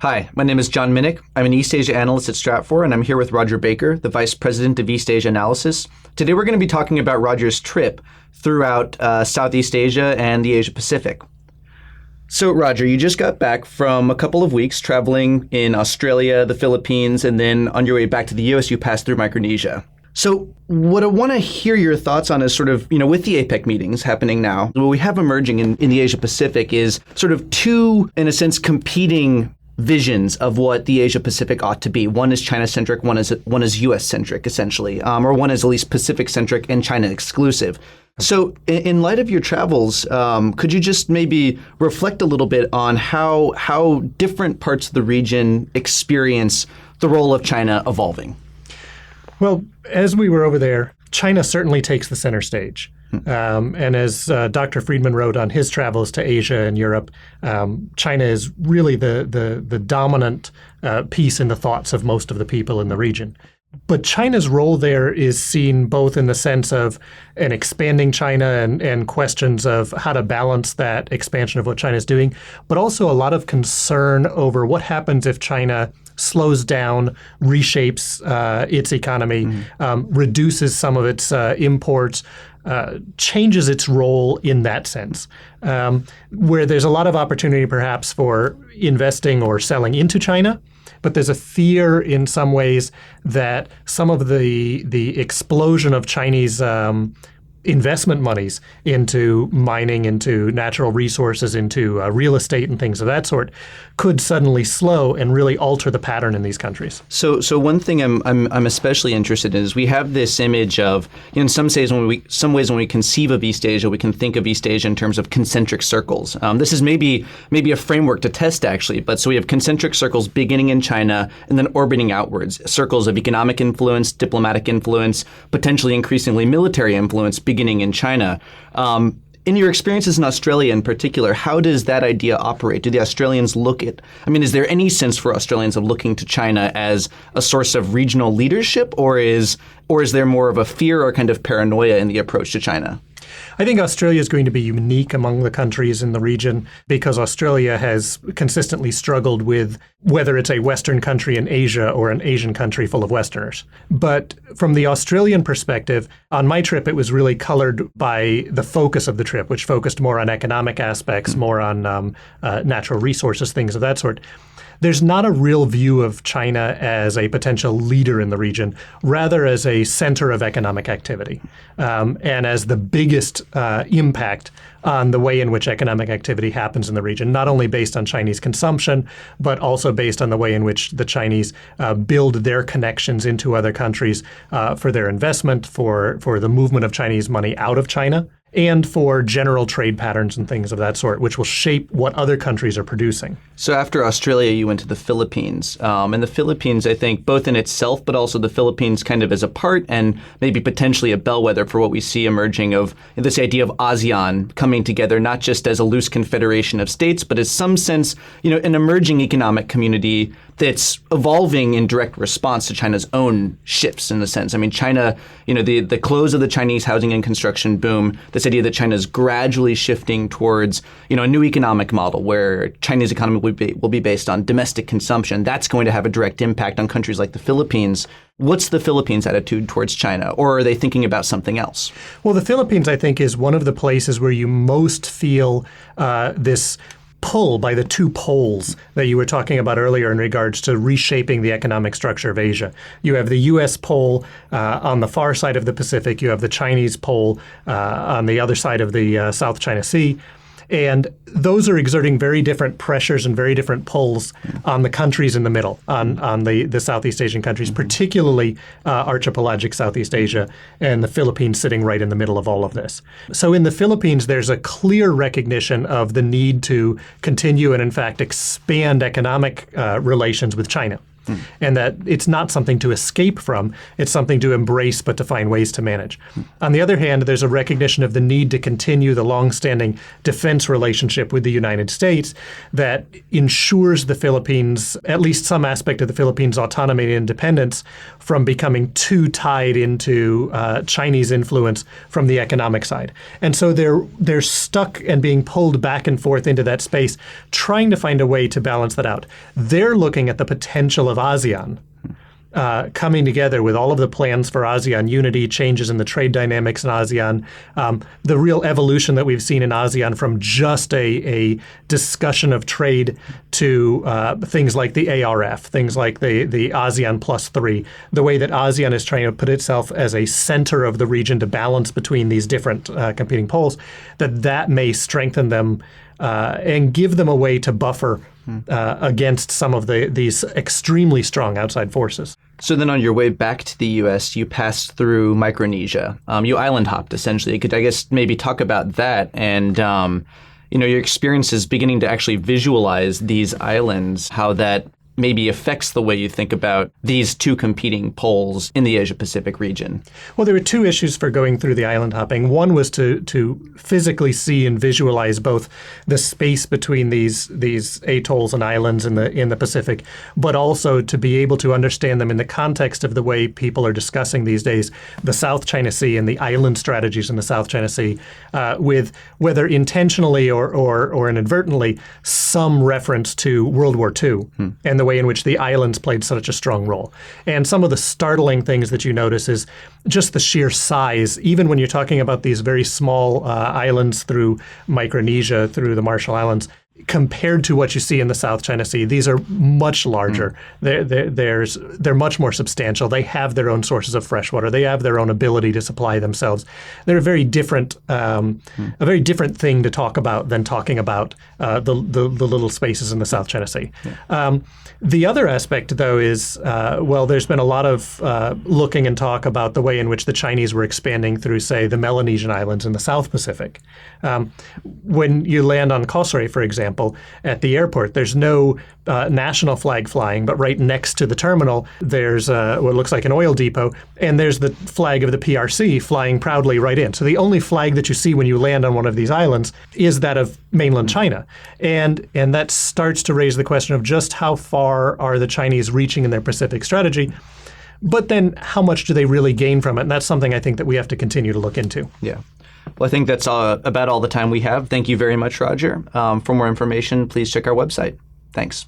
Hi, my name is John Minnich. I'm an East Asia analyst at Stratfor, and I'm here with Rodger Baker, the Vice President of East Asia Analysis. Today we're going to be talking about Rodger's trip throughout Southeast Asia and the Asia Pacific. So, Rodger, you just got back from a couple of weeks traveling in Australia, the Philippines, and then on your way back to the US, you passed through Micronesia. So what I want to hear your thoughts on is sort of, with the APEC meetings happening now, what we have emerging in the Asia Pacific is sort of two, in a sense, competing visions of what the Asia Pacific ought to be. One is China-centric, one is US-centric, essentially, or one is at least Pacific-centric and China-exclusive. So in light of your travels, could you just maybe reflect a little bit on how different parts of the region experience the role of China evolving? Well, as we were over there, China certainly takes the center stage. And as Dr. Friedman wrote on his travels to Asia and Europe, China is really the dominant piece in the thoughts of most of the people in the region. But China's role there is seen both in the sense of an expanding China and questions of how to balance that expansion of what China is doing, but also a lot of concern over what happens if China slows down, reshapes its economy, reduces some of its imports, changes its role in that sense, where there's a lot of opportunity perhaps for investing or selling into China. But there's a fear in some ways that some of the explosion of Chinese investment monies into mining, into natural resources, into real estate and things of that sort could suddenly slow and really alter the pattern in these countries. So one thing I'm especially interested in is we have this image of, in some ways when we conceive of East Asia, we can think of East Asia in terms of concentric circles. This is maybe a framework to test actually, but so we have concentric circles beginning in China and then orbiting outwards, circles of economic influence, diplomatic influence, potentially increasingly military influence beginning in China. In your experiences in Australia in particular, how does that idea operate? Do the Australians is there any sense for Australians of looking to China as a source of regional leadership, or is there more of a fear or kind of paranoia in the approach to China? I think Australia is going to be unique among the countries in the region because Australia has consistently struggled with whether it's a Western country in Asia or an Asian country full of Westerners. But from the Australian perspective, on my trip, it was really colored by the focus of the trip, which focused more on economic aspects, more on natural resources, things of that sort. There's not a real view of China as a potential leader in the region, rather as a center of economic activity, and as the biggest impact on the way in which economic activity happens in the region, not only based on Chinese consumption, but also based on the way in which the Chinese build their connections into other countries for their investment, for the movement of Chinese money out of China, and for general trade patterns and things of that sort, which will shape what other countries are producing. So after Australia, you went to the Philippines. And the Philippines, I think, both in itself, but also the Philippines kind of as a part and maybe potentially a bellwether for what we see emerging of this idea of ASEAN coming together, not just as a loose confederation of states, but as some sense, an emerging economic community that's evolving in direct response to China's own shifts in a sense. I mean, China, the close of the Chinese housing and construction boom, this idea that China is gradually shifting towards, a new economic model where China's economy will be based on domestic consumption. That's going to have a direct impact on countries like the Philippines. What's the Philippines' attitude towards China, or are they thinking about something else? Well, the Philippines, I think, is one of the places where you most feel this pull by the two poles that you were talking about earlier in regards to reshaping the economic structure of Asia. You have the U.S. pole on the far side of the Pacific. You have the Chinese pole on the other side of the South China Sea. And those are exerting very different pressures and very different pulls on the countries in the middle, on the Southeast Asian countries, particularly archipelagic Southeast Asia, and the Philippines sitting right in the middle of all of this. So in the Philippines, there's a clear recognition of the need to continue and, in fact, expand economic relations with China. and that it's not something to escape from, it's something to embrace but to find ways to manage. On the other hand, there's a recognition of the need to continue the longstanding defense relationship with the United States that ensures the Philippines, at least some aspect of the Philippines' autonomy and independence, from becoming too tied into Chinese influence from the economic side. And so they're stuck and being pulled back and forth into that space, trying to find a way to balance that out. They're looking at the potential of ASEAN coming together with all of the plans for ASEAN unity, changes in the trade dynamics in ASEAN, the real evolution that we've seen in ASEAN from just a discussion of trade to things like the ARF, things like the ASEAN +3, the way that ASEAN is trying to put itself as a center of the region to balance between these different competing poles, that may strengthen them and give them a way to buffer against some of these extremely strong outside forces. So then on your way back to the U.S., you passed through Micronesia. You island hopped, essentially. You could, I guess, maybe talk about that and, your experiences beginning to actually visualize these islands, how that maybe affects the way you think about these two competing poles in the Asia-Pacific region. Well, there were two issues for going through the island hopping. One was to physically see and visualize both the space between these atolls and islands in the Pacific, but also to be able to understand them in the context of the way people are discussing these days the South China Sea and the island strategies in the South China Sea, with whether intentionally or inadvertently some reference to World War II and the way in which the islands played such a strong role. And some of the startling things that you notice is just the sheer size, even when you're talking about these very small islands through Micronesia, through the Marshall Islands, compared to what you see in the South China Sea. These are much larger. They're much more substantial. They have their own sources of fresh water. They have their own ability to supply themselves. They're a very different thing to talk about than talking about the little spaces in the South China Sea. Yeah. The other aspect, though, is, there's been a lot of looking and talk about the way in which the Chinese were expanding through, say, the Melanesian Islands in the South Pacific. When you land on Kosrae, for example, at the airport, there's no national flag flying, but right next to the terminal, there's what looks like an oil depot, and there's the flag of the PRC flying proudly right in. So the only flag that you see when you land on one of these islands is that of mainland China. And that starts to raise the question of just how far are the Chinese reaching in their Pacific strategy, but then how much do they really gain from it? And that's something I think that we have to continue to look into. Yeah. Well, I think that's about all the time we have. Thank you very much, Rodger. For more information, please check our website. Thanks.